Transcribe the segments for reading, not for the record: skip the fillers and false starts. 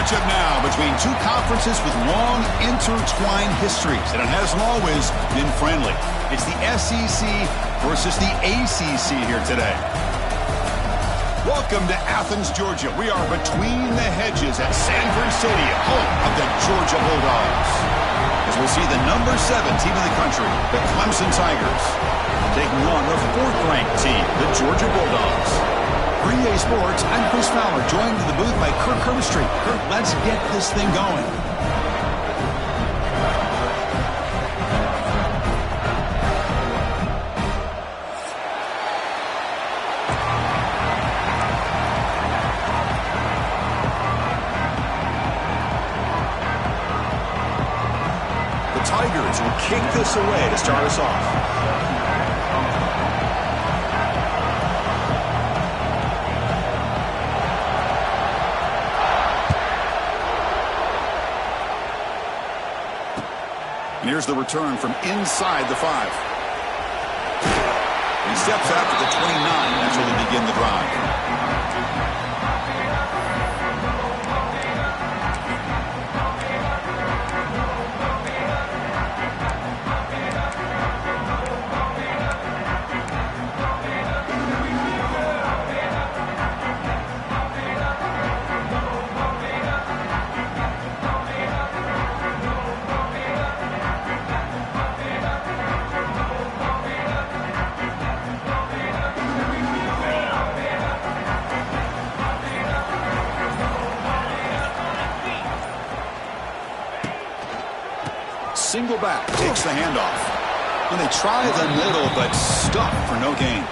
matchup now between two conferences with long intertwined histories, and it hasn't always been friendly. It's the SEC versus the ACC here today. Welcome to Athens, Georgia. We are between the hedges at Sanford Stadium, home of the Georgia Bulldogs. As we'll see the number 7 team in the country, the Clemson Tigers, taking on the 4th-ranked team, the Georgia Bulldogs. For EA Sports, I'm Chris Fowler, joined in the booth by Kirk Herbstreit. Kirk, let's get this thing going. The Tigers will kick this away to start us off. Here's the return from inside the 5. He steps out to the 29. That's where they begin the drive. Single back, takes the handoff. And they try the middle, but stuffed for no gain.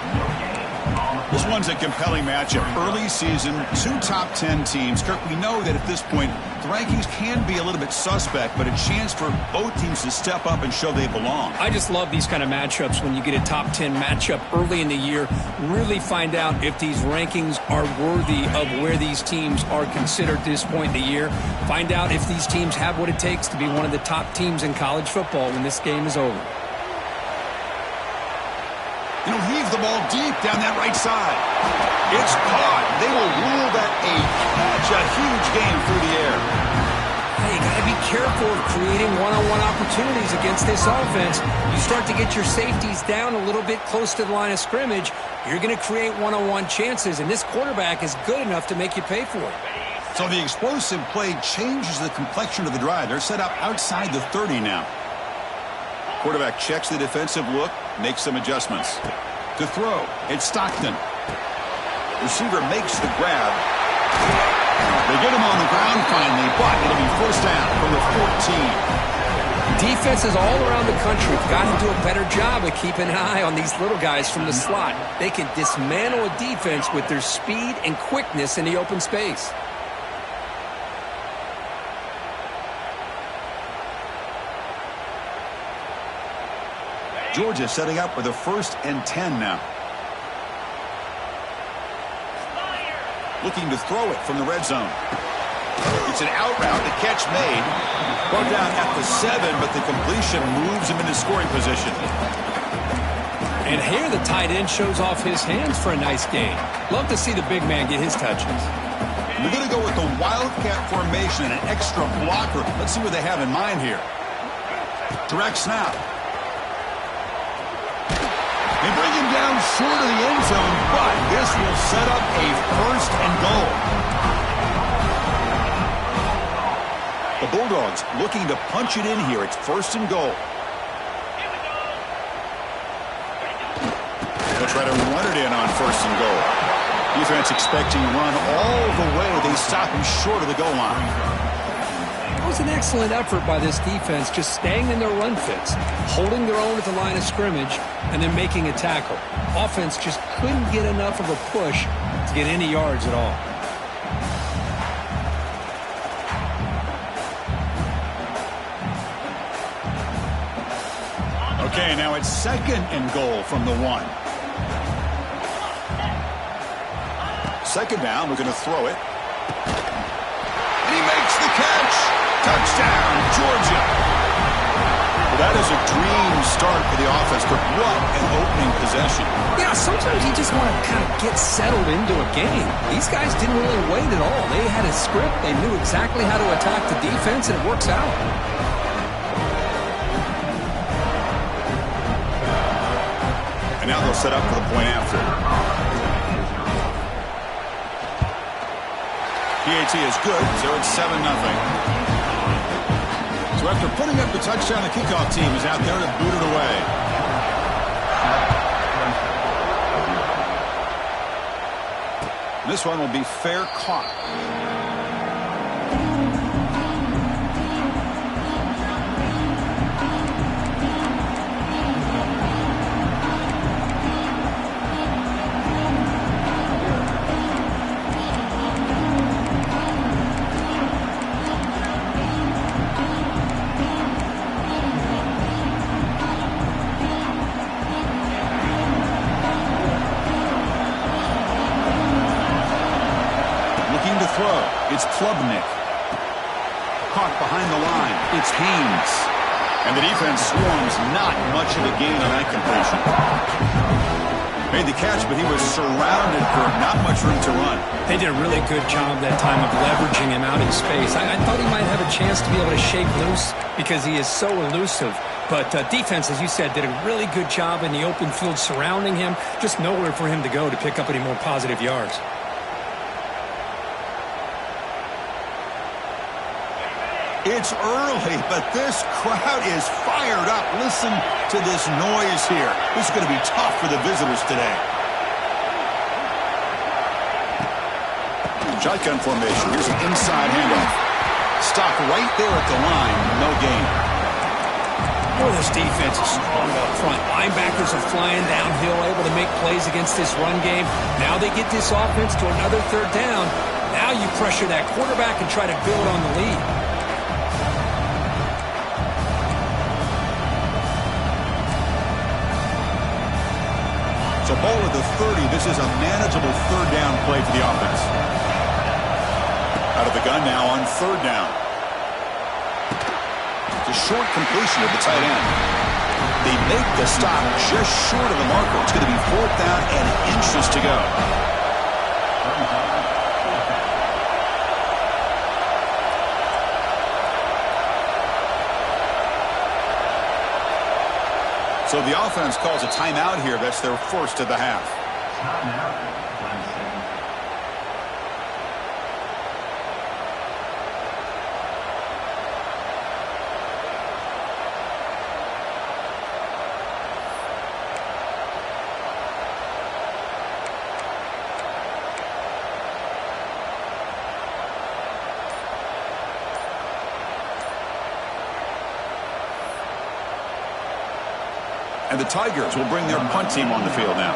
This one's a compelling matchup. Early season, 2 top 10 teams. Kirk, we know that at this point, the rankings can be a little bit suspect, but a chance for both teams to step up and show they belong. I just love these kind of matchups when you get a top 10 matchup early in the year. Really find out if these rankings are worthy of where these teams are considered at this point in the year. Find out if these teams have what it takes to be one of the top teams in college football when this game is over. And he'll heave the ball deep down that right side. It's caught. They will rule that a catch, a huge gain through the air. Hey, you got to be careful of creating one-on-one opportunities against this offense. You start to get your safeties down a little bit close to the line of scrimmage, you're going to create one-on-one chances, and this quarterback is good enough to make you pay for it. So the explosive play changes the complexion of the drive. They're set up outside the 30 now. Quarterback checks the defensive look, makes some adjustments. To throw, it's Stockton. Receiver makes the grab. They get him on the ground finally, but it'll be first down from the 14. Defenses all around the country have gotten to do a better job of keeping an eye on these little guys from the slot. They can dismantle a defense with their speed and quickness in the open space. Georgia setting up with a 1st and 10 now. Looking to throw it from the red zone. It's an out route, the catch made. Brought down at the 7, but the completion moves him into scoring position. And here the tight end shows off his hands for a nice gain. Love to see the big man get his touches. We're going to go with the Wildcat formation and an extra blocker. Let's see what they have in mind here. Direct snap. They bring him down short of the end zone, but this will set up a 1st and goal. The Bulldogs looking to punch it in here. It's 1st and goal. They'll try to run it in on 1st and goal. Defense expecting a run all the way. They stop him short of the goal line. It was an excellent effort by this defense, just staying in their run fits, holding their own at the line of scrimmage, and then making a tackle. Offense just couldn't get enough of a push to get any yards at all. Okay, now it's 2nd and goal from the 1. 2nd down, we're going to throw it. And he makes the catch. Touchdown, Georgia. The That is a dream start for the offense, but what an opening possession. Yeah, sometimes you just want to kind of get settled into a game. These guys didn't really wait at all. They had a script. They knew exactly how to attack the defense, and it works out. And now they'll set up for the point after. PAT is good, so it's 7-0. So after putting up the touchdown, the kickoff team is out there to boot it away. This one will be fair caught. It's Klubnik. Caught behind the line. It's Haynes. And the defense swarms. Not much of a gain on that completion. Made the catch, but he was surrounded for not much room to run. They did a really good job that time of leveraging him out in space. I thought he might have a chance to be able to shake loose because he is so elusive. But defense, as you said, did a really good job in the open field surrounding him. Just nowhere for him to go to pick up any more positive yards. It's early, but this crowd is fired up. Listen to this noise here. This is going to be tough for the visitors today. Shotgun formation. Here's an inside handoff. Stop right there at the line. No gain. Boy, this defense is strong up front. Linebackers are flying downhill, able to make plays against this run game. Now they get this offense to another third down. Now you pressure that quarterback and try to build on the lead. It's a ball at the 30. This is a manageable third down play for the offense. Out of the gun now on third down. It's a short completion of the tight end. They make the stop just short of the marker. It's going to be fourth down and inches to go. So the offense calls a timeout here. That's their first of the half. And the Tigers will bring their punt team on the field now.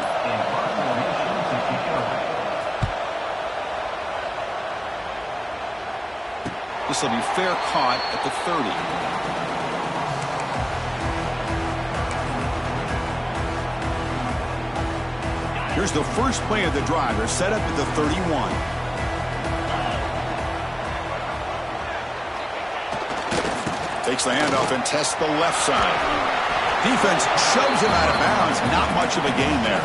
This will be fair caught at the 30. Here's the first play of the drive. They're set up at the 31. Takes the handoff and tests the left side. Defense shoves him out of bounds. Not much of a gain there.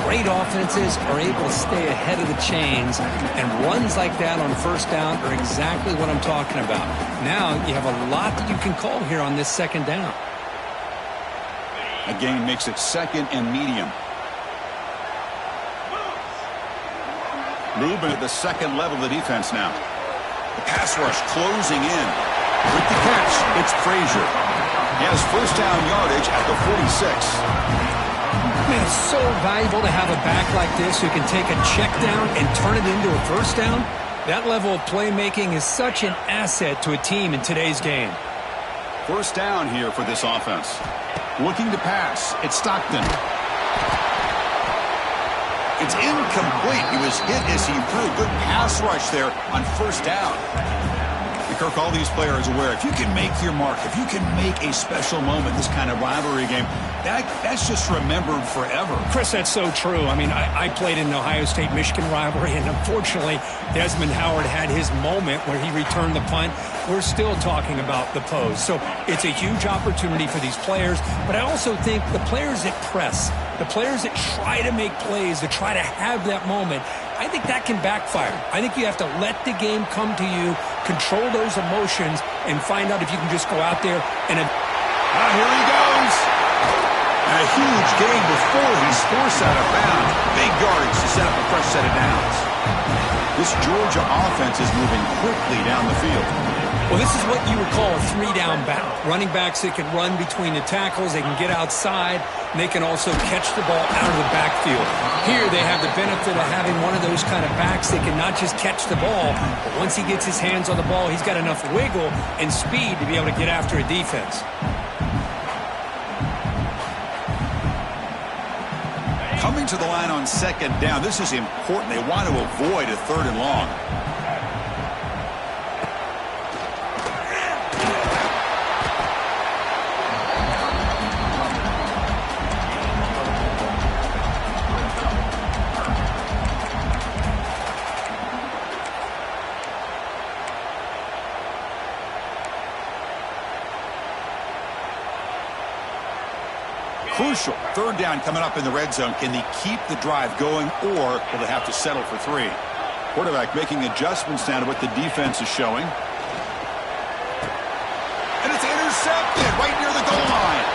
Great offenses are able to stay ahead of the chains, and runs like that on first down are exactly what I'm talking about. Now you have a lot that you can call here on this second down. A gain makes it second and medium. Movement at the second level of the defense now. The pass rush closing in. With the catch, it's Frazier. He has first down yardage at the 46. Man, it's so valuable to have a back like this who can take a check down and turn it into a first down. That level of playmaking is such an asset to a team in today's game. First down here for this offense. Looking to pass. It's Stockton. It's incomplete. He was hit as he threw a good pass rush there on first down. The Kirk, all these players aware, if you can make your mark, if you can make a special moment, this kind of rivalry game, that's just remembered forever. Chris, that's so true. I mean, I played in the Ohio State-Michigan rivalry, and unfortunately, Desmond Howard had his moment where he returned the punt. We're still talking about the pose. So it's a huge opportunity for these players, but I also think the players that press, the players that try to make plays, that try to have that moment, I think that can backfire. I think you have to let the game come to you, control those emotions, and find out if you can just go out there and... Here he goes. And a huge gain before he's forced out of bounds. Big yards to set up a fresh set of downs. This Georgia offense is moving quickly down the field. Well, this is what you would call a three-down battle. Running backs that can run between the tackles, they can get outside, and they can also catch the ball out of the backfield. Here they have the benefit of having one of those kind of backs that can not just catch the ball, but once he gets his hands on the ball, he's got enough wiggle and speed to be able to get after a defense. Coming to the line on second down, this is important. They want to avoid a 3rd and long. Crucial. 3rd down coming up in the red zone. Can they keep the drive going, or will they have to settle for 3? Quarterback making adjustments now to what the defense is showing. And it's intercepted right near the goal line.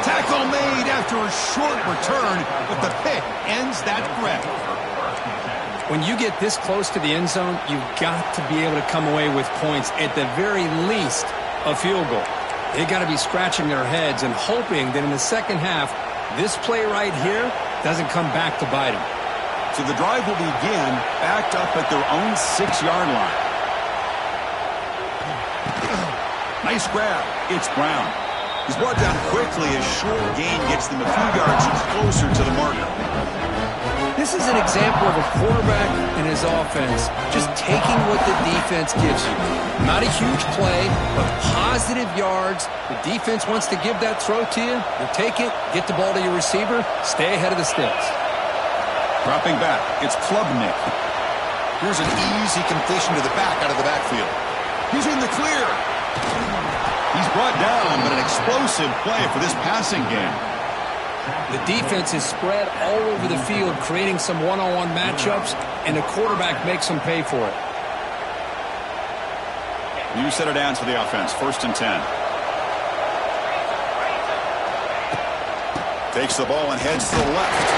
Tackle made after a short return, but the pick ends that threat. When you get this close to the end zone, you've got to be able to come away with points, at the very least, a field goal. They got to be scratching their heads and hoping that in the second half, this play right here doesn't come back to bite them. So the drive will begin backed up at their own 6-yard line. Nice grab. It's Brown. He's brought down quickly as short gain gets them a few yards closer to the marker. This is an example of a quarterback and his offense just taking what the defense gives you. Not a huge play, but positive yards. The defense wants to give that throw to you. You take it, get the ball to your receiver, stay ahead of the sticks. Dropping back, it's Klubnik. Here's an easy completion to the back out of the backfield. He's in the clear. He's brought down, but an explosive play for this passing game. The defense is spread all over the field, creating some one-on-one matchups, and the quarterback makes them pay for it. New set of downs for the offense. 1st and 10. Takes the ball and heads to the left.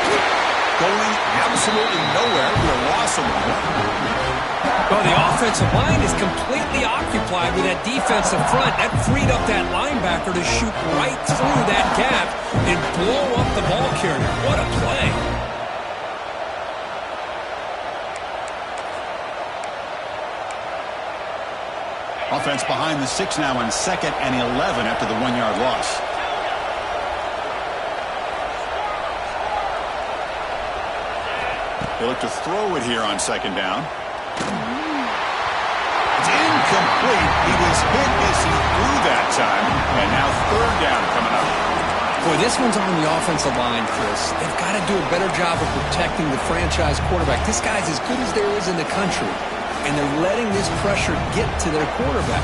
Going absolutely nowhere for a loss of the ball. Well, the offensive line is completely occupied with that defensive front. That freed up that linebacker to shoot right through that gap and blow up the ball carrier. What a play. Offense behind the 6 now on 2nd and 11 after the 1-yard loss. They look to throw it here on 2nd down. It's incomplete. He was hit as he threw that time. And now 3rd down coming up. Boy, this one's on the offensive line, Chris. They've got to do a better job of protecting the franchise quarterback. This guy's as good as there is in the country. And they're letting this pressure get to their quarterback.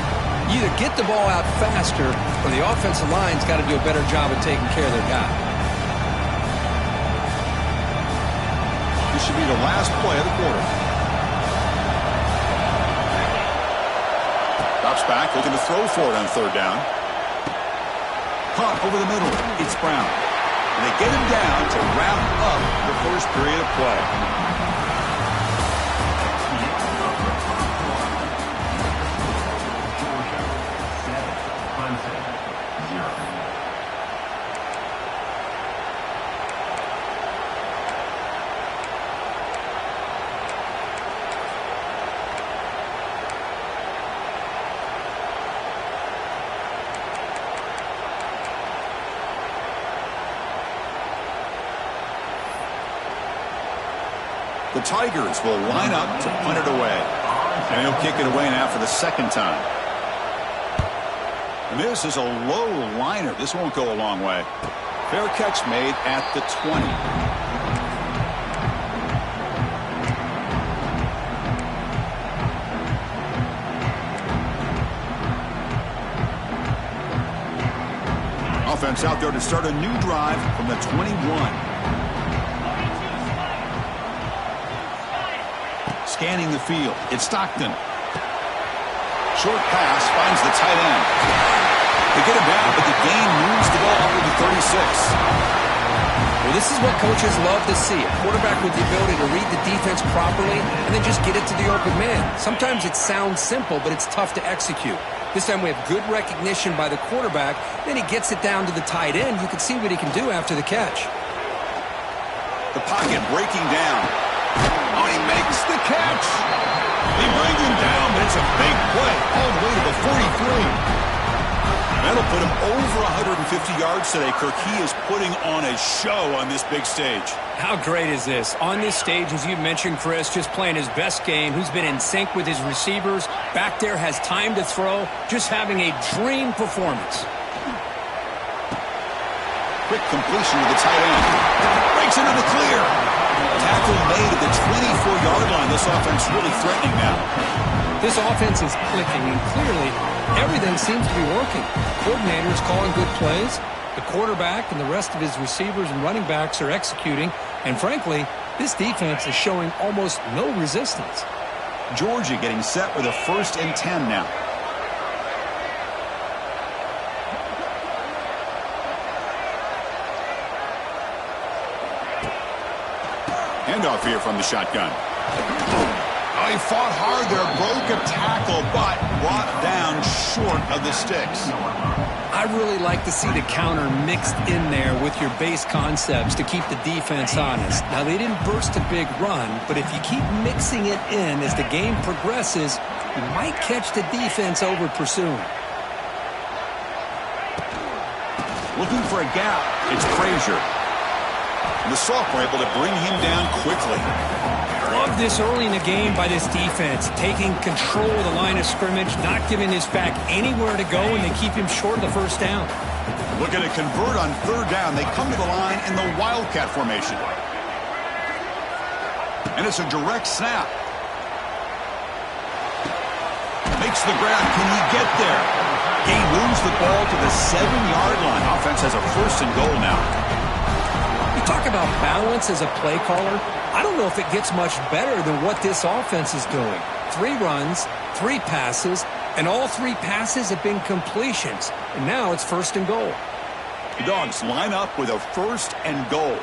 You either get the ball out faster, or the offensive line's got to do a better job of taking care of their guy. This should be the last play of the quarter. Drops back, looking to throw for it on 3rd down. Caught over the middle. It's Brown. And they get him down to wrap up the first period of play. The Tigers will line up to punt it away. And he'll kick it away now for the 2nd time. And this is a low liner. This won't go a long way. Fair catch made at the 20. Offense out there to start a new drive from the 21. Scanning the field. It's Stockton. Short pass finds the tight end. They get it down, but the gain moves the ball up to the 36. Well, this is what coaches love to see. A quarterback with the ability to read the defense properly and then just get it to the open man. Sometimes it sounds simple, but it's tough to execute. This time we have good recognition by the quarterback. Then he gets it down to the tight end. You can see what he can do after the catch. The pocket breaking down. Oh, he makes the catch. They bring him down, but it's a big play all the way to the 43. That'll put him over 150 yards today, Kirk. He is putting on a show on this big stage. How great is this? On this stage, as you mentioned, Chris, just playing his best game. Who's been in sync with his receivers. Back there has time to throw. Just having a dream performance. Quick completion to the tight end. Breaks into the clear. Tackle made at the 24-yard line. This offense really threatening now. This offense is clicking, and clearly everything seems to be working. Coordinators calling good plays. The quarterback and the rest of his receivers and running backs are executing. And frankly, this defense is showing almost no resistance. Georgia getting set with a 1st and 10 now. Handoff here from the shotgun. Oh, he fought hard there, broke a tackle, but brought down short of the sticks. I really like to see the counter mixed in there with your base concepts to keep the defense honest. Now, they didn't burst a big run, but if you keep mixing it in as the game progresses, you might catch the defense over pursuing. Looking for a gap. It's Frazier. And the sophomore able to bring him down quickly. Love this early in the game by this defense, taking control of the line of scrimmage, not giving this back anywhere to go, and they keep him short of the first down. Looking to convert on 3rd down. They come to the line in the Wildcat formation. And it's a direct snap. Makes the grab. Can he get there? He moves the ball to the 7-yard line. Offense has a 1st and goal now. You talk about balance as a play caller. I don't know if it gets much better than what this offense is doing. 3 runs, 3 passes, and all 3 passes have been completions. And now it's 1st and goal. The Dogs line up with a 1st and goal.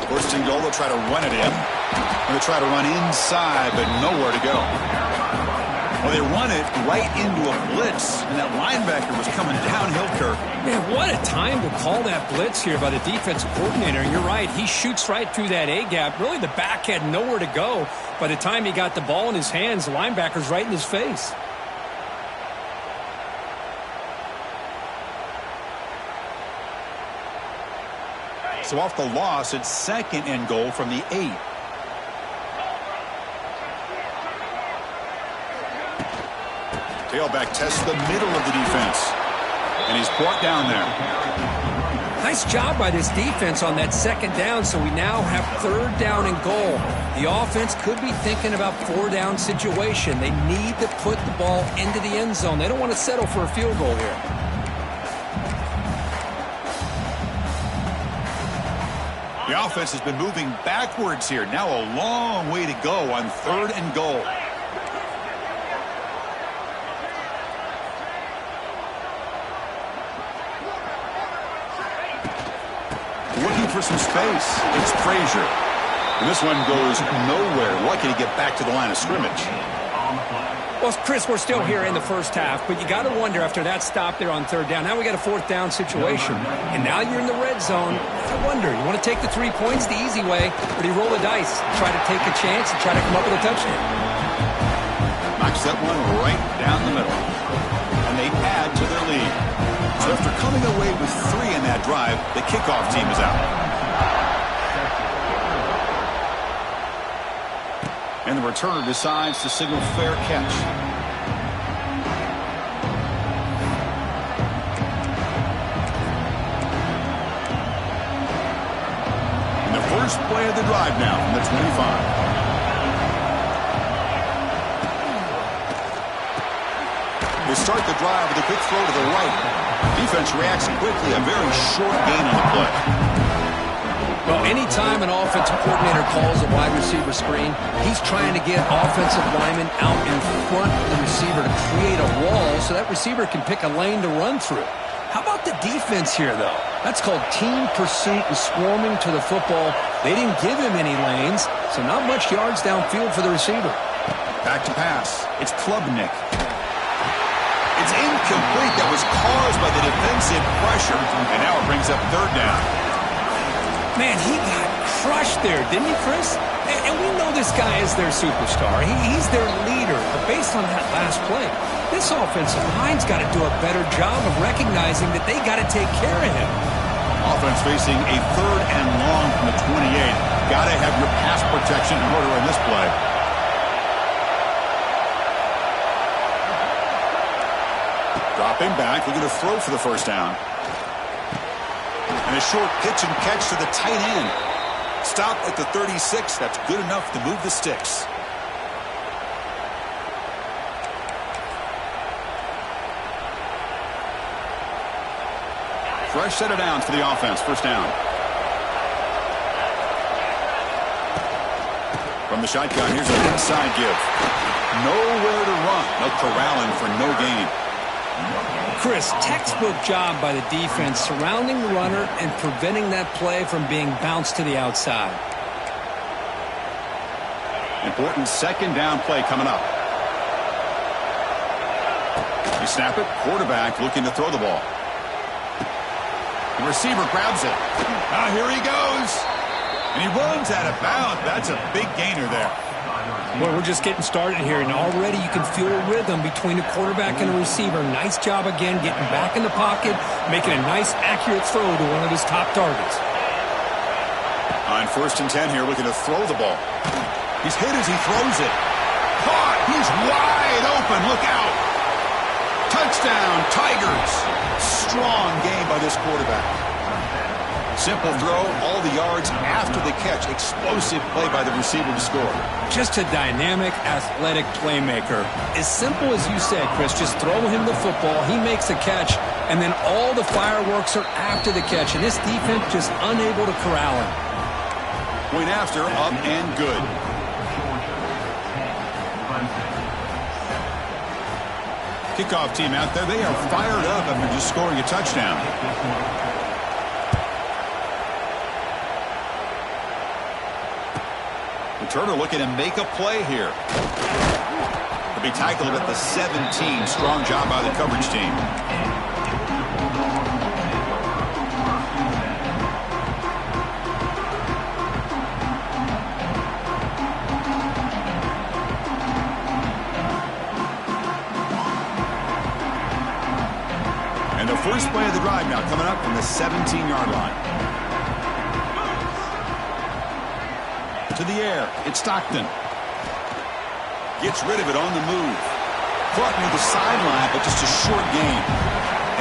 First and goal, they'll try to run it in. They'll try to run inside, but nowhere to go. Well, they run it right into a blitz, and that linebacker was coming downhill, Kirk. Man, what a time to call that blitz here by the defensive coordinator. And you're right, he shoots right through that A-gap. Really, the back had nowhere to go. By the time he got the ball in his hands, the linebacker's right in his face. So off the loss, it's 2nd and goal from the 8. Tailback tests the middle of the defense. And he's brought down there. Nice job by this defense on that 2nd down, so we now have 3rd down and goal. The offense could be thinking about 4-down situation. They need to put the ball into the end zone. They don't want to settle for a field goal here. The offense has been moving backwards here. Now a long way to go on 3rd and goal. Looking for some space. It's Frazier. And this one goes nowhere. Lucky to get back to the line of scrimmage. Well, Chris, we're still here in the first half, but you got to wonder after that stop there on 3rd down. Now we got a 4th down situation. And now you're in the red zone. I wonder, you want to take the 3 points the easy way, or do you roll the dice, try to take a chance and try to come up with a touchdown? Knocks that one right down the middle. And they add to their lead. So after coming away with 3 in that drive, the kickoff team is out. And the returner decides to signal fair catch. And the first play of the drive now from the 25. They start the drive with a quick throw to the right. Defense reacts quickly. A very short gain on the play. Well, anytime an offensive coordinator calls a wide receiver screen, he's trying to get offensive linemen out in front of the receiver to create a wall so that receiver can pick a lane to run through. How about the defense here, though? That's called team pursuit and swarming to the football. They didn't give him any lanes, so not much yards downfield for the receiver. Back to pass. It's Klubnik. It's incomplete. That was caused by the defensive pressure. And now it brings up third down. Man, he got crushed there, didn't he, Chris? And we know this guy is their superstar. He's their leader. But based on that last play, this offensive line's got to do a better job of recognizing that they got to take care of him. Offense facing a third and long from the 28. Got to have your pass protection in order in this play. Dropping back, looking to throw for the first down. And a short pitch and catch to the tight end. Stop at the 36. That's good enough to move the sticks. Fresh set of downs for the offense. First down. From the shotgun, here's an inside give. Nowhere to run. No corralling for no gain. Chris, textbook job by the defense surrounding the runner and preventing that play from being bounced to the outside. Important second down play coming up. You snap it. Quarterback looking to throw the ball. The receiver grabs it. Here he goes. And he runs out of bounds. That's a big gainer there. Well, we're just getting started here, and already you can feel a rhythm between the quarterback and the receiver. Nice job again getting back in the pocket, making a nice, accurate throw to one of his top targets. On 1st and 10 here, looking to throw the ball. He's hit as he throws it. Caught! He's wide open. Look out! Touchdown, Tigers! Strong game by this quarterback. Simple throw, all the yards after the catch. Explosive play by the receiver to score. Just a dynamic, athletic playmaker. As simple as you said, Chris, just throw him the football, he makes a catch, and then all the fireworks are after the catch, and this defense just unable to corral him. Point after, up and good. Kickoff team out there, they are fired up after just scoring a touchdown. Turner looking to make a play here. To be tackled at the 17. Strong job by the coverage team. And the first play of the drive now coming up from the 17-yard line. To the air, it's Stockton. Gets rid of it on the move. Caught near the sideline, but just a short gain.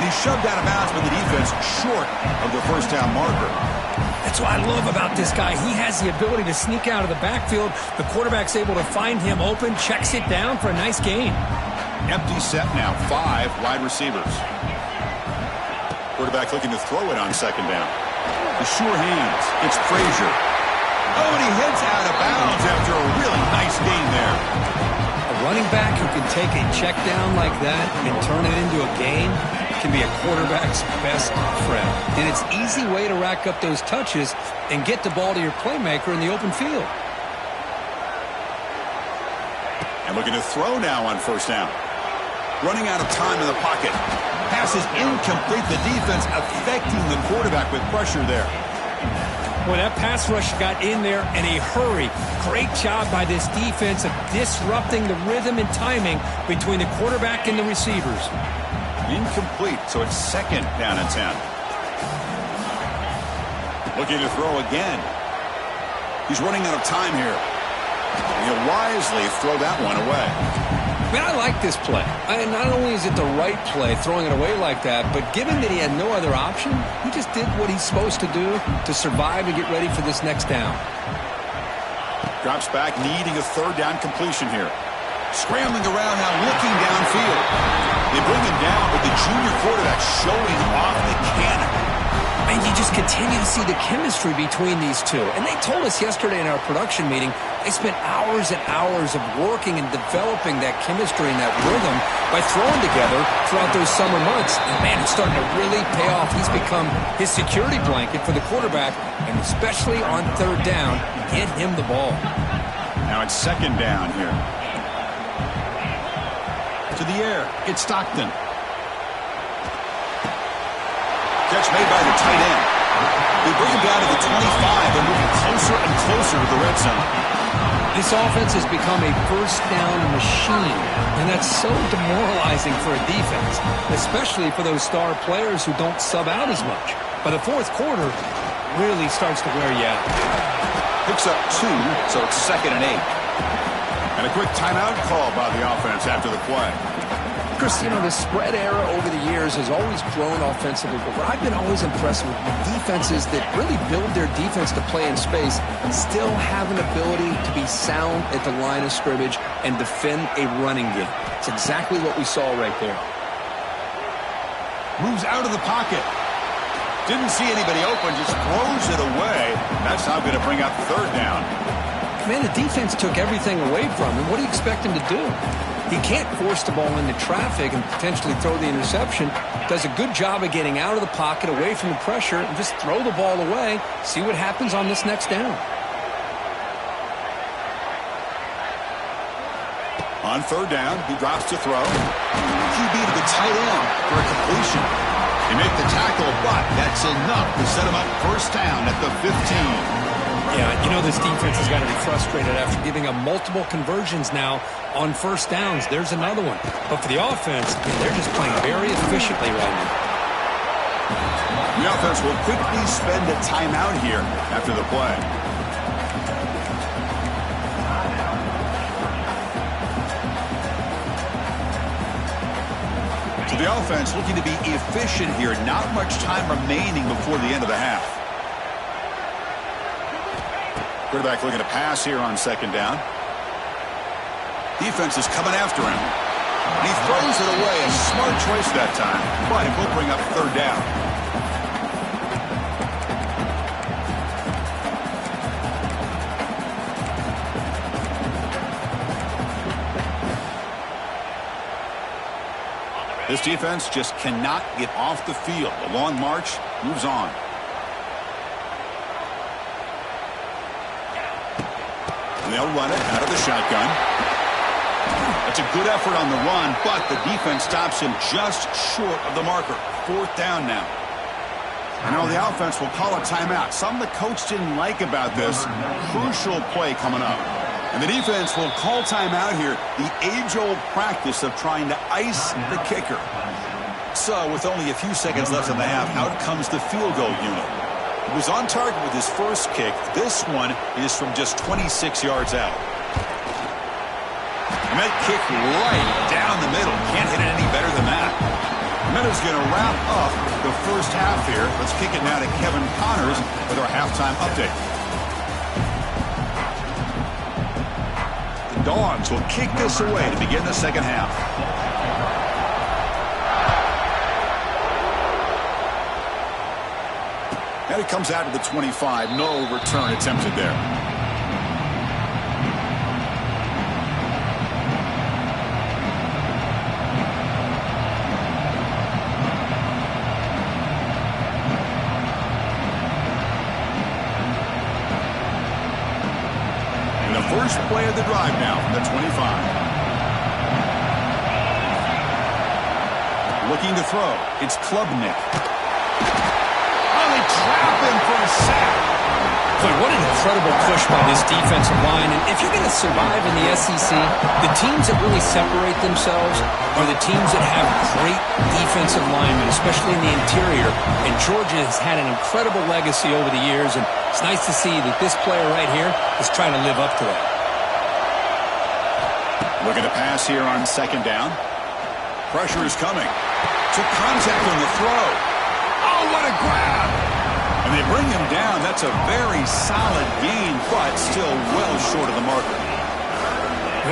And he's shoved out of bounds by the defense short of the first down marker. That's what I love about this guy. He has the ability to sneak out of the backfield. The quarterback's able to find him open, checks it down for a nice gain. Empty set now, 5 wide receivers. Quarterback looking to throw it on second down. The sure hands, it's Frazier. Oh, and he heads out of bounds after a really nice gain there. A running back who can take a check down like that and turn it into a gain can be a quarterback's best friend. And it's an easy way to rack up those touches and get the ball to your playmaker in the open field. And looking to throw now on first down. Running out of time in the pocket. Pass is incomplete. The defense affecting the quarterback with pressure there. Well, that pass rush got in there in a hurry. Great job by this defense of disrupting the rhythm and timing between the quarterback and the receivers. Incomplete, so it's second down and 10. Looking to throw again. He's running out of time here. He'll wisely throw that one away. Man, I like this play. Not only is it the right play, throwing it away like that, but given that he had no other option, he just did what he's supposed to do to survive and get ready for this next down. Drops back, needing a third down completion here. Scrambling around now, looking downfield. They bring him down, but the junior quarterback showing off the cannon. And you just continue to see the chemistry between these two. And they told us yesterday in our production meeting, they spent hours and hours of working and developing that chemistry and that rhythm by throwing together throughout those summer months. And, man, it's starting to really pay off. He's become his security blanket for the quarterback, and especially on third down, get him the ball. Now it's second down here. To the air, it's Stockton. Catch made by the tight end. They bring him down to the 25 and moving closer and closer to the red zone. This offense has become a first down machine, and that's so demoralizing for a defense, especially for those star players who don't sub out as much. By the fourth quarter, really starts to wear you out. Picks up 2, so it's 2nd and 8. And a quick timeout call by the offense after the play. Chris, you know, the spread era over the years has always grown offensively, but what I've been always impressed with defenses that really build their defense to play in space still have an ability to be sound at the line of scrimmage and defend a running game. It's exactly what we saw right there. Moves out of the pocket. Didn't see anybody open, just throws it away. That's now going to bring up third down. Man, the defense took everything away from him. What do you expect him to do? He can't force the ball into traffic and potentially throw the interception. Does a good job of getting out of the pocket, away from the pressure, and just throw the ball away. See what happens on this next down. On third down, he drops to throw. QB to the tight end for a completion. They make the tackle, but that's enough to set him up first down at the 15. Yeah, you know this defense has got to be frustrated after giving up multiple conversions now on first downs. There's another one. But for the offense, they're just playing very efficiently right now. The offense will quickly spend a timeout here after the play. So the offense looking to be efficient here. Not much time remaining before the end of the half. Quarterback looking to pass here on second down. Defense is coming after him. And he throws it away. A smart choice that time. But it will bring up third down. This defense just cannot get off the field. The long march moves on. They'll run it out of the shotgun. That's a good effort on the run, but the defense stops him just short of the marker. Fourth down now. And now the offense will call a timeout. Something the coach didn't like about this. Crucial play coming up. And the defense will call timeout here. The age-old practice of trying to ice the kicker. So with only a few seconds left in the half, out comes the field goal unit. He was on target with his first kick. This one is from just 26 yards out. And that kick right down the middle. Can't hit it any better than that. And that is going to wrap up the first half here. Let's kick it now to Kevin Connors with our halftime update. The Dogs will kick this away to begin the second half. And it comes out to the 25. No return attempted there. And the first play of the drive now from the 25. Looking to throw. It's Klubnik. Trap him for a sack. Boy, what an incredible push by this defensive line. And if you're going to survive in the SEC, the teams that really separate themselves are the teams that have great defensive linemen, especially in the interior. And Georgia has had an incredible legacy over the years, and it's nice to see that this player right here is trying to live up to that. Looking to pass here on second down. Pressure is coming. Took contact on the throw. Oh, what a grab! And they bring him down. That's a very solid gain, but still well short of the marker.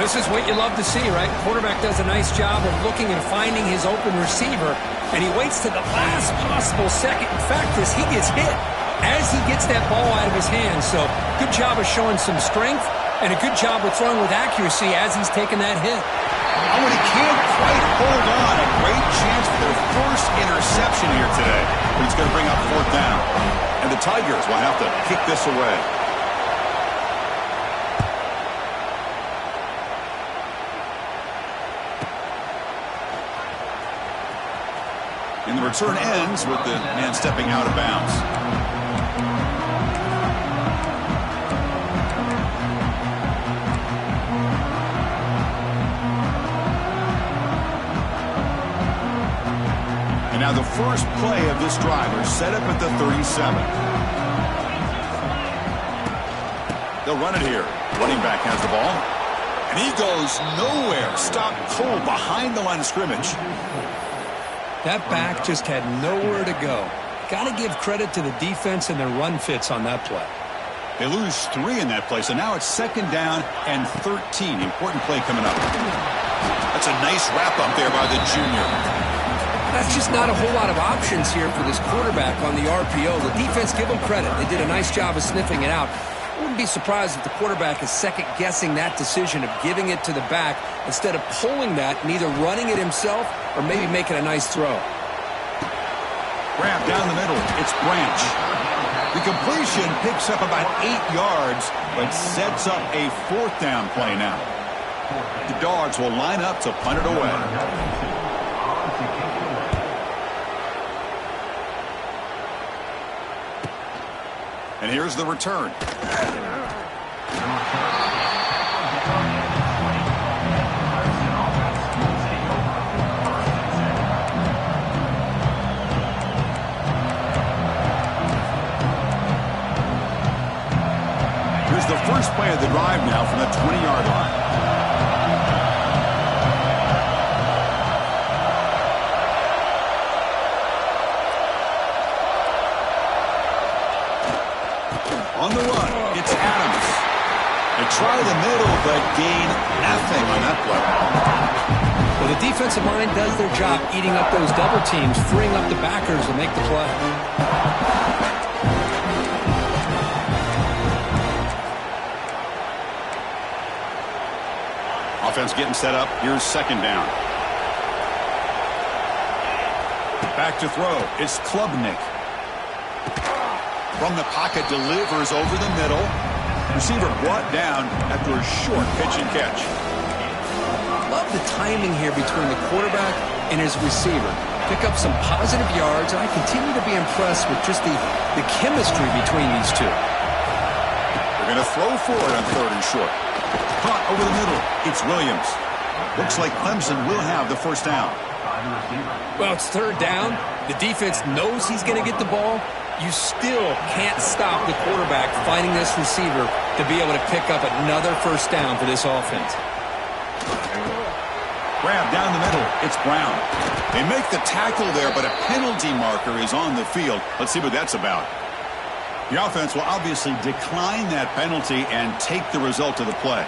This is what you love to see, right? Quarterback does a nice job of looking and finding his open receiver, and he waits to the last possible second. In fact, as he gets hit, as he gets that ball out of his hands. So good job of showing some strength, and a good job of throwing with accuracy as he's taking that hit. Oh, and he can't quite hold on. A great chance for their first interception here today. But it's going to bring up fourth down. And the Tigers will have to kick this away. And the return ends with the man stepping out of bounds. And now the first play of this drive is set up at the 37. They'll run it here. Running back has the ball. And he goes nowhere. Stopped cold behind the line of scrimmage. That back just had nowhere to go. Got to give credit to the defense and their run fits on that play. They lose 3 in that play, so now it's second down and 13. Important play coming up. That's a nice wrap-up there by the junior. That's just not a whole lot of options here for this quarterback on the RPO. The defense, give them credit. They did a nice job of sniffing it out. I wouldn't be surprised if the quarterback is second-guessing that decision of giving it to the back instead of pulling that and either running it himself or maybe making a nice throw. Grab down the middle. It's Branch. The completion picks up about 8 yards, but sets up a fourth down play now. The Dogs will line up to punt it away. And here's the return. Here's the first play of the drive now from the 20-yard line. On the run, it's Adams. They try the middle, but gain nothing on that play. Well, the defensive line does their job eating up those double teams, freeing up the backers to make the play. Offense getting set up. Here's second down. Back to throw. It's Klubnik. From the pocket, delivers over the middle. Receiver brought down after a short pitch and catch. Love the timing here between the quarterback and his receiver. Pick up some positive yards, and I continue to be impressed with just the chemistry between these two. They're going to throw for it on third and short. Caught over the middle. It's Williams. Looks like Clemson will have the first down. Well, it's third down. The defense knows he's going to get the ball. You still can't stop the quarterback finding this receiver to be able to pick up another first down for this offense. Grab down the middle. It's Brown. They make the tackle there, but a penalty marker is on the field. Let's see what that's about. The offense will obviously decline that penalty and take the result of the play.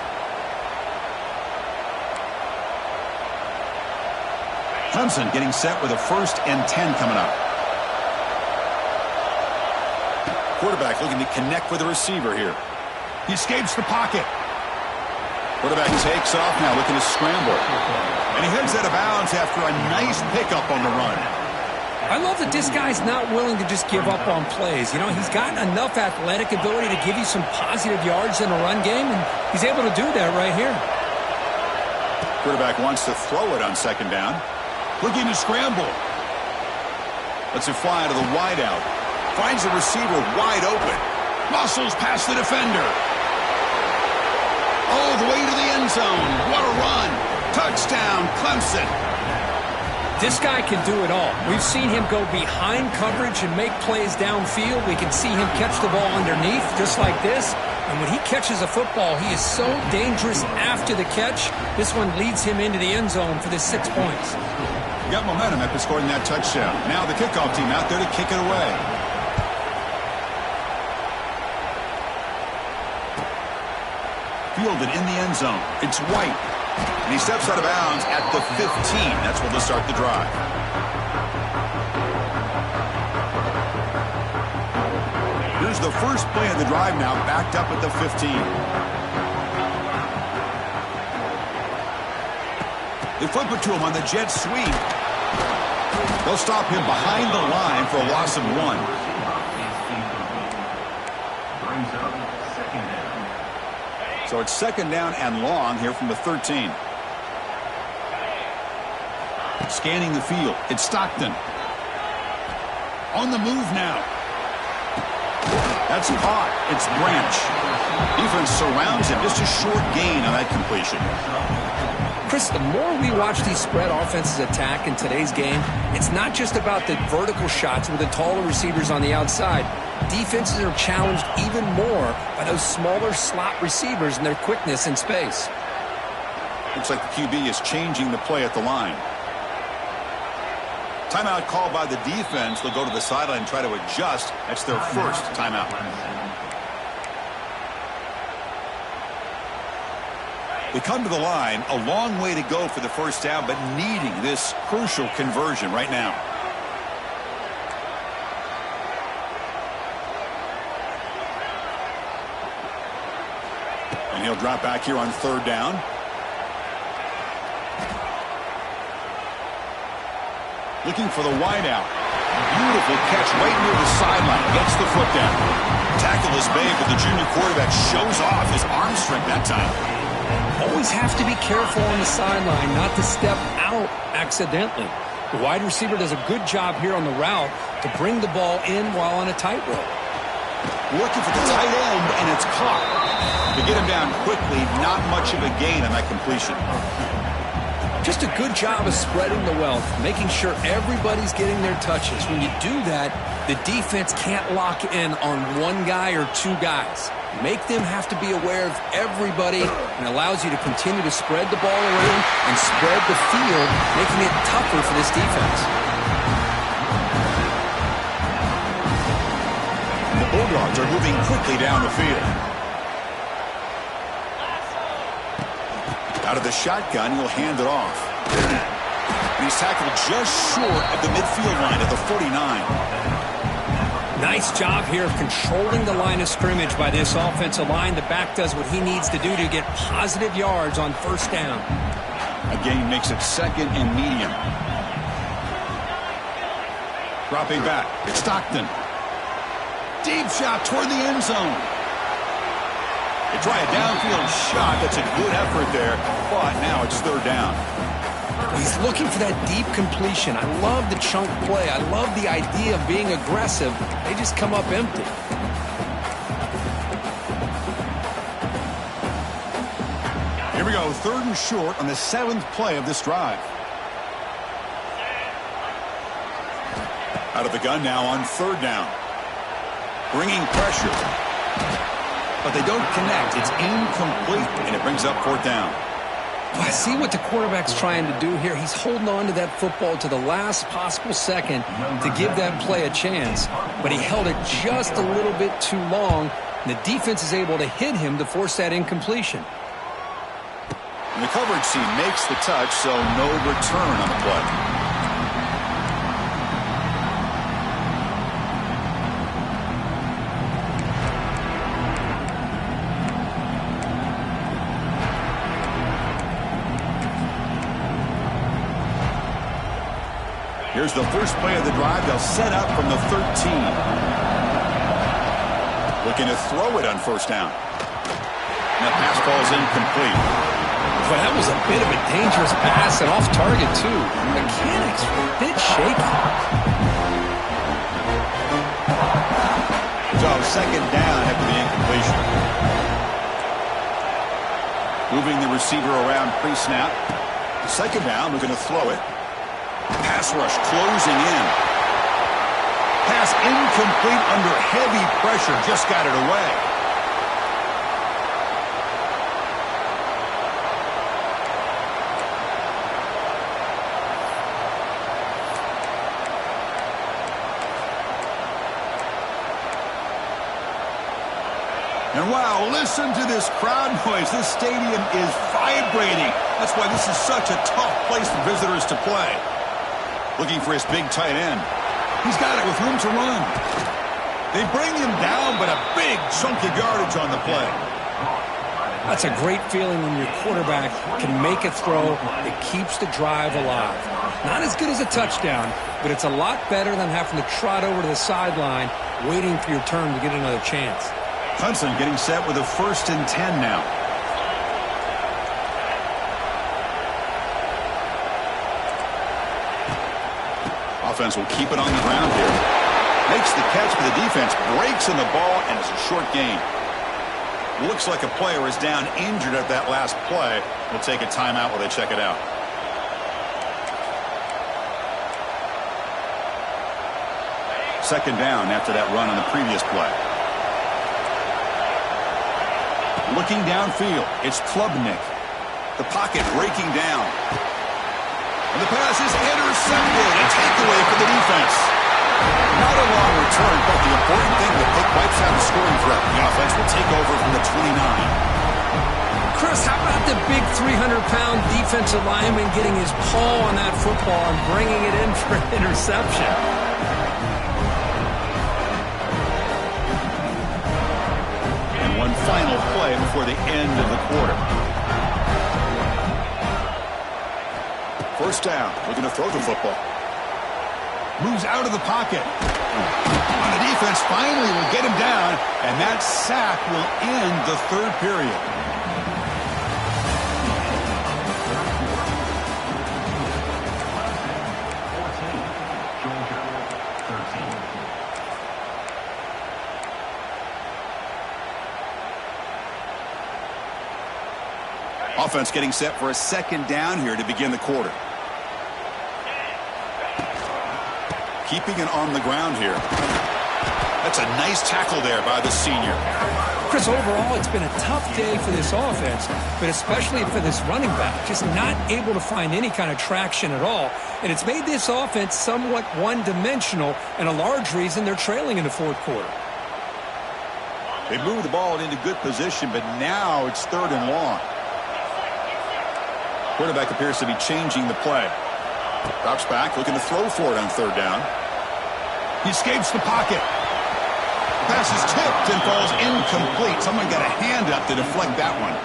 Clemson getting set with a 1st and 10 coming up. Quarterback looking to connect with the receiver here. He escapes the pocket. Quarterback takes off now, looking to scramble. And he heads out of bounds after a nice pickup on the run. I love that this guy's not willing to just give up on plays. You know, he's got enough athletic ability to give you some positive yards in the run game, and he's able to do that right here. Quarterback wants to throw it on second down. Looking to scramble. Lets it fly to the wideout. Finds the receiver wide open. Muscles past the defender. All the way to the end zone. What a run. Touchdown, Clemson. This guy can do it all. We've seen him go behind coverage and make plays downfield. We can see him catch the ball underneath just like this. And when he catches a football, he is so dangerous after the catch. This one leads him into the end zone for the 6 points. You got momentum after scoring that touchdown. Now the kickoff team out there to kick it away. Fielded in the end zone. It's White. And he steps out of bounds at the 15. That's where they'll start the drive. Here's the first play of the drive now, backed up at the 15. They flip it to him on the jet sweep. They'll stop him behind the line for a loss of 1. So it's second down and long here from the 13. Scanning the field. It's Stockton. On the move now. That's caught. It's Branch. Defense surrounds him. Just a short gain on that completion. Chris, the more we watch these spread offenses attack in today's game, it's not just about the vertical shots with the taller receivers on the outside. Defenses are challenged even more by those smaller slot receivers and their quickness in space. Looks like the QB is changing the play at the line. Timeout called by the defense. They'll go to the sideline and try to adjust. That's their first timeout. They come to the line, a long way to go for the first down, but needing this crucial conversion right now. And he'll drop back here on third down. Looking for the wideout. Beautiful catch right near the sideline. Gets the foot down. Tackle is made, but the junior quarterback shows off his arm strength that time. Always have to be careful on the sideline not to step out accidentally. The wide receiver does a good job here on the route to bring the ball in while on a tightrope. Looking for the tight end, and it's caught. To get him down quickly, not much of a gain on that completion. Just a good job of spreading the wealth, making sure everybody's getting their touches. When you do that, the defense can't lock in on one guy or two guys. Make them have to be aware of everybody, and allows you to continue to spread the ball around and spread the field, making it tougher for this defense. The Bulldogs are moving quickly down the field. Out of the shotgun, he'll hand it off. And he's tackled just short of the midfield line at the 49. Nice job here of controlling the line of scrimmage by this offensive line. The back does what he needs to do to get positive yards on first down. A gain makes it second and medium. Dropping back. It's Stockton. Deep shot toward the end zone. They try a downfield shot. That's a good effort there, but now it's third down. He's looking for that deep completion. I love the chunk play. I love the idea of being aggressive. They just come up empty. Here we go, third and short on the 7th play of this drive. Out of the gun now on third down. Bringing pressure. But they don't connect. It's incomplete, and it brings up fourth down. Well, I see what the quarterback's trying to do here. He's holding on to that football to the last possible second to give that play a chance. But he held it just a little bit too long, and the defense is able to hit him to force that incompletion. And the coverage team makes the touch, so no return on the play. Here's the first play of the drive. They'll set up from the 13. Looking to throw it on first down. And that pass falls incomplete. Well, that was a bit of a dangerous pass and off target, too. Mechanics were a bit shaky. So second down after the incompletion. Moving the receiver around pre-snap. Second down, looking to throw it. Pass rush closing in. Pass incomplete under heavy pressure. Just got it away. And wow, listen to this crowd noise. This stadium is vibrating. That's why this is such a tough place for visitors to play. Looking for his big tight end. He's got it with room to run. They bring him down, but a big chunk of yardage on the play. That's a great feeling when your quarterback can make a throw that keeps the drive alive. Not as good as a touchdown, but it's a lot better than having to trot over to the sideline, waiting for your turn to get another chance. Clemson getting set with a 1st and 10 now. Offense will keep it on the ground here. Makes the catch, but the defense breaks in the ball, and it's a short gain. Looks like a player is down injured at that last play. We'll take a timeout while they check it out. Second down after that run on the previous play. Looking downfield, it's Klubnik. The pocket breaking down. And the pass is intercepted. A takeaway for the defense. Not a long return, but the important thing that they wipes out the scoring threat. The offense will take over from the 29. Chris, how about the big 300-pound defensive lineman getting his paw on that football and bringing it in for an interception? One final play before the end of the quarter. First down, looking to throw the football. Moves out of the pocket. And the defense finally will get him down, and that sack will end the third period. Offense getting set for a second down here to begin the quarter. Keeping it on the ground here. That's a nice tackle there by the senior. Chris, overall, it's been a tough day for this offense, but especially for this running back. Just not able to find any kind of traction at all. And it's made this offense somewhat one-dimensional, and a large reason they're trailing in the fourth quarter. They moved the ball into good position, but now it's 3rd and long. Quarterback appears to be changing the play. Drops back, looking to throw for it on 3rd down. He escapes the pocket. The pass is tipped and falls incomplete. Someone got a hand up to deflect that one.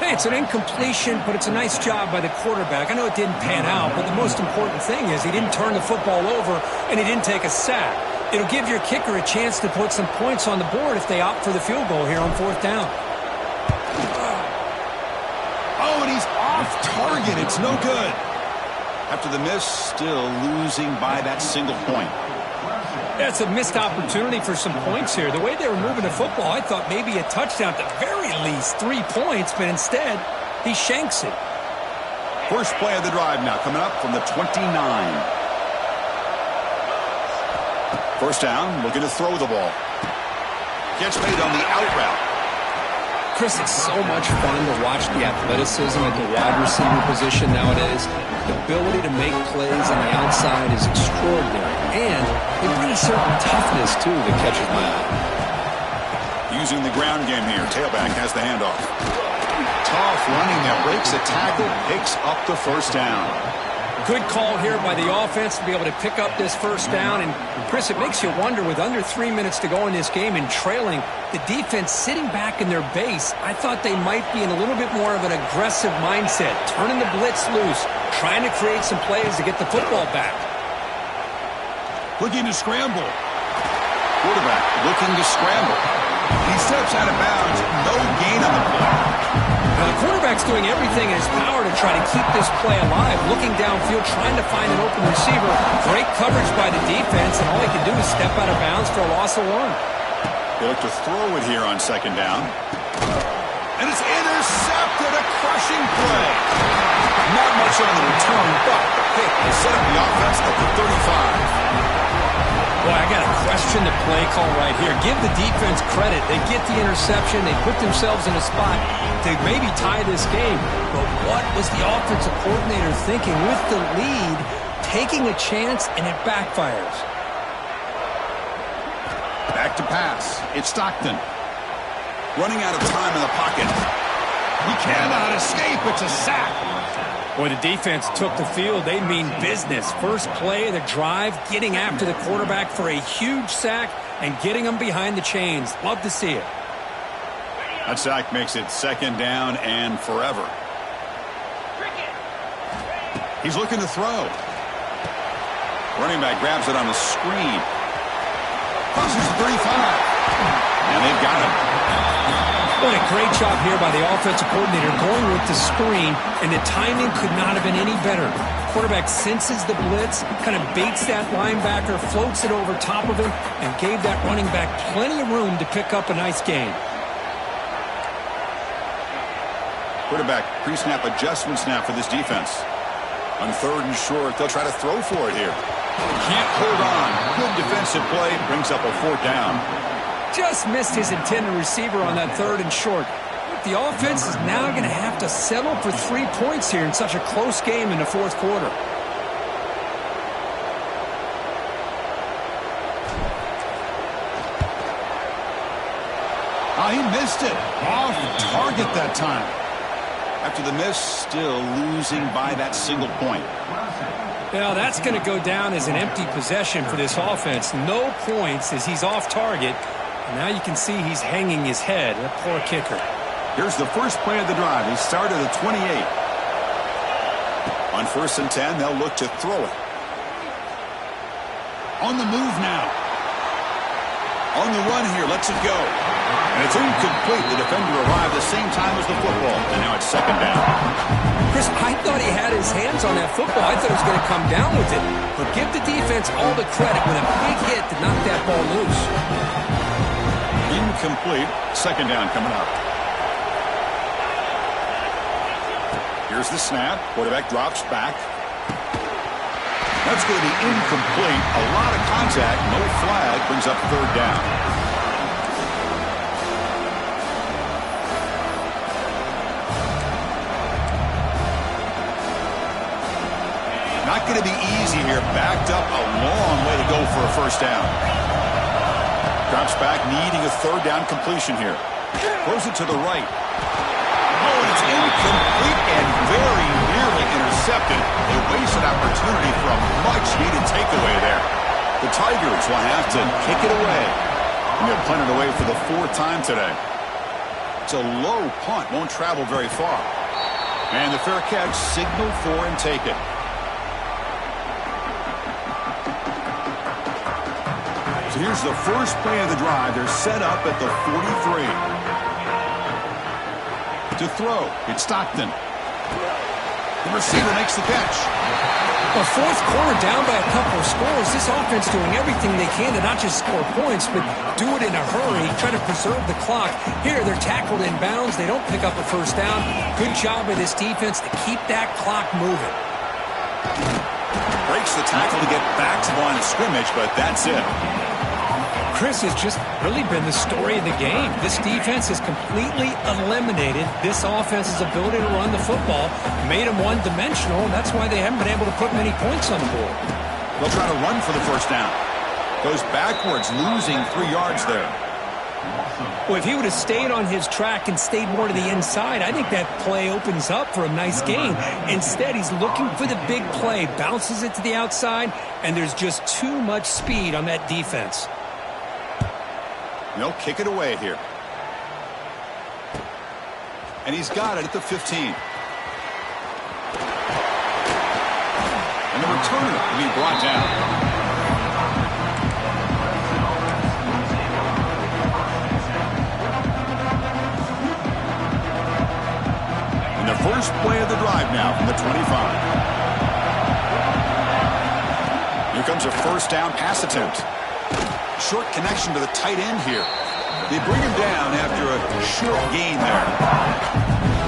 Hey, it's an incompletion, but it's a nice job by the quarterback. I know it didn't pan out, but the most important thing is he didn't turn the football over and he didn't take a sack. It'll give your kicker a chance to put some points on the board if they opt for the field goal here on 4th down. Oh, and he's off target. It's no good. After the miss, still losing by that single point. That's a missed opportunity for some points here. The way they were moving the football, I thought maybe a touchdown, at the very least 3 points, but instead, he shanks it. First play of the drive now, coming up from the 29. First down, looking to throw the ball. Catch made on the out route. Chris, it's so much fun to watch the athleticism at the wide receiver position nowadays. The ability to make plays on the outside is extraordinary. And they bring a certain toughness, too, that catches my eye. Using the ground game here. Tailback has the handoff. Tough running there. Breaks a tackle. Picks up the first down. Good call here by the offense to be able to pick up this first down. And, Chris, it makes you wonder, with under 3 minutes to go in this game and trailing, the defense sitting back in their base, I thought they might be in a little bit more of an aggressive mindset, turning the blitz loose, trying to create some plays to get the football back. Looking to scramble. Quarterback looking to scramble. He steps out of bounds. No gain on the play. Now, the quarterback's doing everything in his power to try to keep this play alive, looking downfield, trying to find an open receiver. Great coverage by the defense, and all he can do is step out of bounds for a loss of 1. They look to throw it here on 2nd down. And it's intercepted. A crushing play. Not much on the return, but hey, they set up the offense at the 35. Boy, I got to question the play call right here. Give the defense credit. They get the interception. They put themselves in a spot to maybe tie this game. But what was the offensive coordinator thinking with the lead, taking a chance, and it backfires? Back to pass. It's Stockton. Running out of time in the pocket. He cannot escape. It's a sack. Boy, the defense took the field. They mean business. First play of the drive, getting after the quarterback for a huge sack and getting him behind the chains. Love to see it. That sack makes it 2nd down and forever. He's looking to throw. Running back grabs it on the screen. Crosses the 35. And they've got him. What a great job here by the offensive coordinator going with the screen, and the timing could not have been any better. Quarterback senses the blitz, kind of baits that linebacker, floats it over top of him, and gave that running back plenty of room to pick up a nice gain. Quarterback pre-snap adjustments now for this defense. On 3rd and short, they'll try to throw for it here. Can't hold on. Good defensive play. Brings up a 4th down. Just missed his intended receiver on that 3rd and short. The offense is now going to have to settle for 3 points here in such a close game in the 4th quarter. Oh, he missed it. Off target that time. After the miss, still losing by that single point. Now that's going to go down as an empty possession for this offense. No points as he's off target. And now you can see he's hanging his head. A poor kicker. Here's the first play of the drive. He started at 28. On 1st and 10, they'll look to throw it. On the move now. On the run here, lets it go. And it's incomplete. The defender arrived the same time as the football. And now it's 2nd down. Chris, I thought he had his hands on that football. I thought he was going to come down with it. But give the defense all the credit with a big hit to knock that ball loose. Incomplete. 2nd down coming up. Here's the snap. Quarterback drops back. That's going to be incomplete. A lot of contact. No flag. Brings up 3rd down. Not going to be easy here. Backed up a long way to go for a 1st down. Drops back, needing a 3rd down completion here. Throws it to the right. Oh, and it's incomplete and very nearly intercepted. A wasted opportunity for a much-needed takeaway there. The Tigers will have to kick it away. And they'll punt it away for the 4th time today. It's a low punt. Won't travel very far. And the fair catch, signal for and take it. So here's the first play of the drive. They're set up at the 43. To throw, it's Stockton. The receiver makes the catch. A 4th quarter down by a couple of scores. This offense doing everything they can to not just score points, but do it in a hurry, try to preserve the clock. Here, they're tackled in bounds. They don't pick up a 1st down. Good job by this defense to keep that clock moving. Breaks the tackle to get back to the line of scrimmage, but that's it. Chris, has just really been the story of the game. This defense has completely eliminated this offense's ability to run the football, made them one-dimensional, and that's why they haven't been able to put many points on the board. They'll try to run for the 1st down. Goes backwards, losing 3 yards there. Well, if he would have stayed on his track and stayed more to the inside, I think that play opens up for a nice gain. Instead, he's looking for the big play, bounces it to the outside, and there's just too much speed on that defense. They'll kick it away here. And he's got it at the 15. And the returner will be brought down. And the first play of the drive now from the 25. Here comes a 1st down pass attempt. Short connection to the tight end here. They bring him down after a short gain there.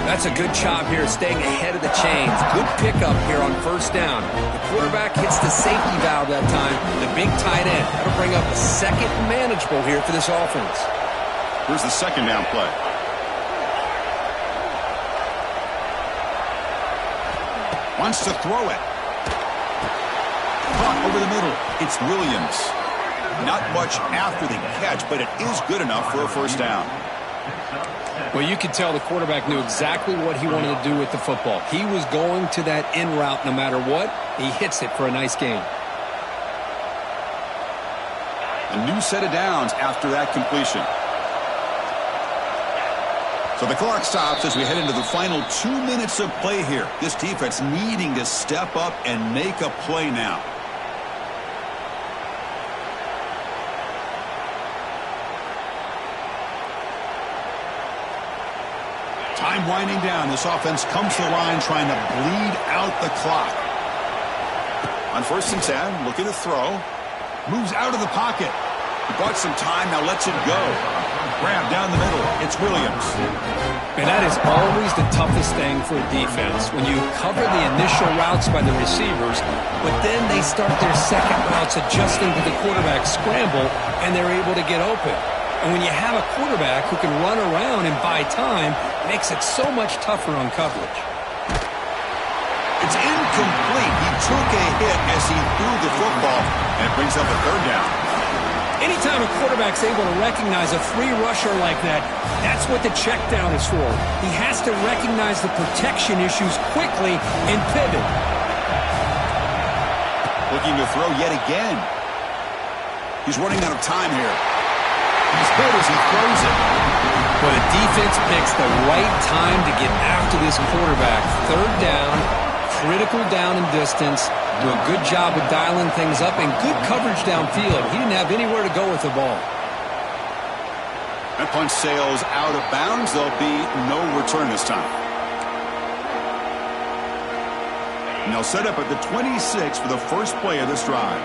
That's a good job here staying ahead of the chains. Good pickup here on 1st down. The quarterback hits the safety valve that time. The big tight end. That'll bring up a 2nd manageable here for this offense. Here's the 2nd down play. Wants to throw it. Caught over the middle. It's Williams. Not much after the catch, but it is good enough for a 1st down. Well, you could tell the quarterback knew exactly what he wanted to do with the football. He was going to that in route no matter what. He hits it for a nice gain. A new set of downs after that completion. So the clock stops as we head into the final 2 minutes of play here. This defense needing to step up and make a play now. Time winding down. This offense comes to the line trying to bleed out the clock. On 1st and 10, looking to throw. Moves out of the pocket. He bought some time, now lets it go. Grab down the middle. It's Williams. And that is always the toughest thing for a defense. When you cover the initial routes by the receivers, but then they start their second routes adjusting to the quarterback scramble, and they're able to get open. And when you have a quarterback who can run around and buy time, it makes it so much tougher on coverage. It's incomplete. He took a hit as he threw the football, and it brings up a 3rd down. Anytime a quarterback's able to recognize a free rusher like that, that's what the check down is for. He has to recognize the protection issues quickly and pivot. Looking to throw yet again. He's running out of time here. He's hit as he throws it. Well, the defense picks the right time to get after this quarterback. 3rd down, critical down and distance. Do a good job of dialing things up and good coverage downfield. He didn't have anywhere to go with the ball. That punch sails out of bounds. There'll be no return this time. And they'll set up at the 26 for the first play of this drive.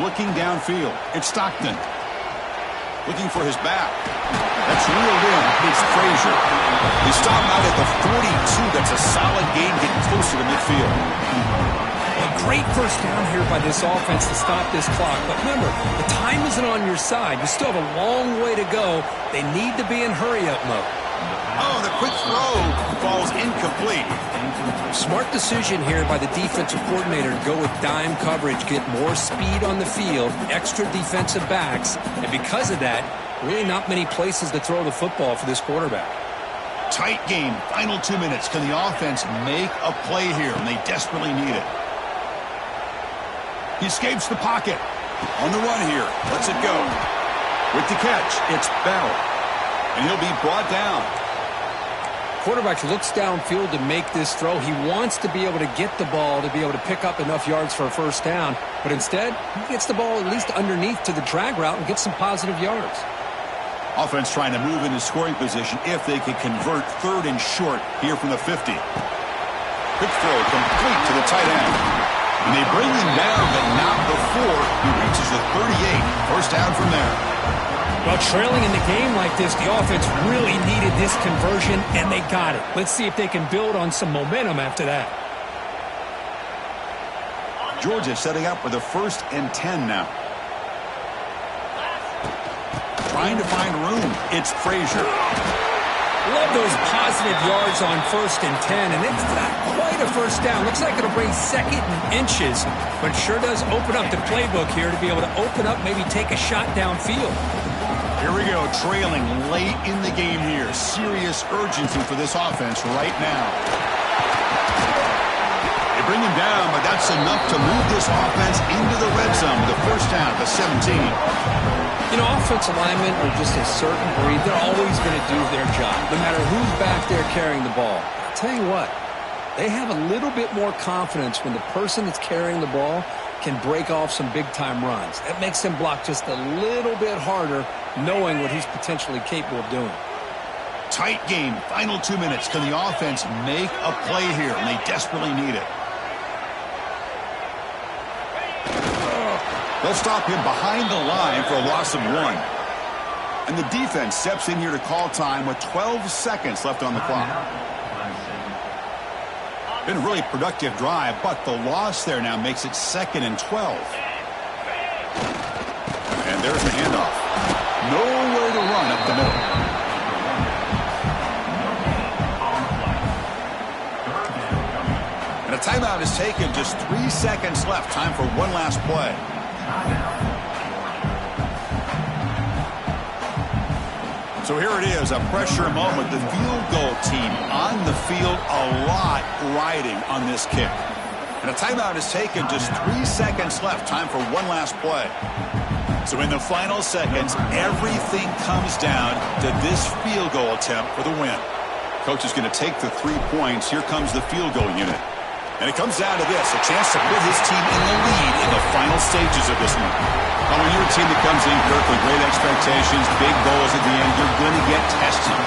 Looking downfield. It's Stockton. Looking for his back. That's reeled in. It's Frazier. He stopped out at the 42. That's a solid gain, getting closer to midfield. A great first down here by this offense to stop this clock. But remember, the time isn't on your side. You still have a long way to go. They need to be in hurry-up mode. Oh, the quick throw falls incomplete. Smart decision here by the defensive coordinator to go with dime coverage, get more speed on the field, extra defensive backs, and because of that, really not many places to throw the football for this quarterback. Tight game, final 2 minutes. Can the offense make a play here? And they desperately need it. He escapes the pocket. On the run here. Lets it go. With the catch, it's Bell. And he'll be brought down. Quarterback looks downfield to make this throw. He wants to be able to get the ball to be able to pick up enough yards for a first down. But instead, he gets the ball at least underneath to the drag route and gets some positive yards. Offense trying to move into scoring position if they can convert 3rd and short here from the 50. Quick throw complete to the tight end. And they bring him down, but not before he reaches the 38. First down from there. Well, trailing in the game like this, the offense really needed this conversion, and they got it. Let's see if they can build on some momentum after that. Georgia setting up for the 1st and 10 now. Trying to find room. It's Frazier. Love those positive yards on 1st and 10, and it's not quite a first down. Looks like it'll bring 2nd and inches, but it sure does open up the playbook here to be able to open up, maybe take a shot downfield. Here we go, trailing late in the game here. Serious urgency for this offense right now. They bring him down, but that's enough to move this offense into the red zone with the first down at the 17. You know, offensive linemen are just a certain breed. They're always going to do their job, no matter who's back there carrying the ball. I'll tell you what, they have a little bit more confidence when the person that's carrying the ball can break off some big-time runs. That makes them block just a little bit harder, knowing what he's potentially capable of doing. Tight game, final 2 minutes. Can the offense make a play here? And they desperately need it. They'll stop him behind the line for a loss of 1. And the defense steps in here to call time with 12 seconds left on the clock. Been a really productive drive, but the loss there now makes it 2nd and 12. And there's the handoff. Nowhere to run up the middle. And a timeout is taken. Just 3 seconds left. Time for one last play. So here it is, a pressure moment. The field goal team on the field, a lot riding on this kick. And a timeout is taken, just 3 seconds left. Time for one last play. So in the final seconds, everything comes down to this field goal attempt for the win. Coach is going to take the 3 points. Here comes the field goal unit. And it comes down to this, a chance to put his team in the lead in the final stages of this one. Well, when you're a team that comes in, Kirk, with great expectations, big goals at the end, you're going to get tested.